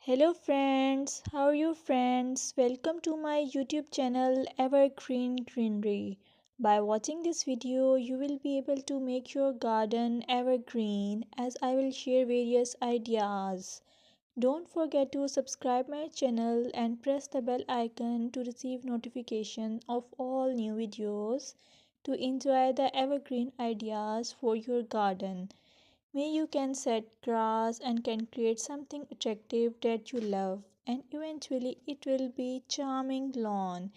Hello friends, how are you friends? Welcome to my YouTube channel Evergreen Greenery. By watching this video, you will be able to make your garden evergreen as I will share various ideas. Don't forget to subscribe my channel and press the bell icon to receive notification of all new videos to enjoy the evergreen ideas for your garden. May you can set grass and can create something attractive that you love and eventually it will be charming lawn.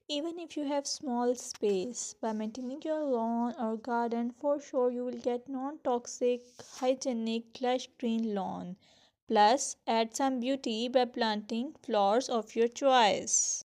Even if you have small space, by maintaining your lawn or garden for sure you will get non-toxic, hygienic, lush green lawn. Plus add some beauty by planting flowers of your choice.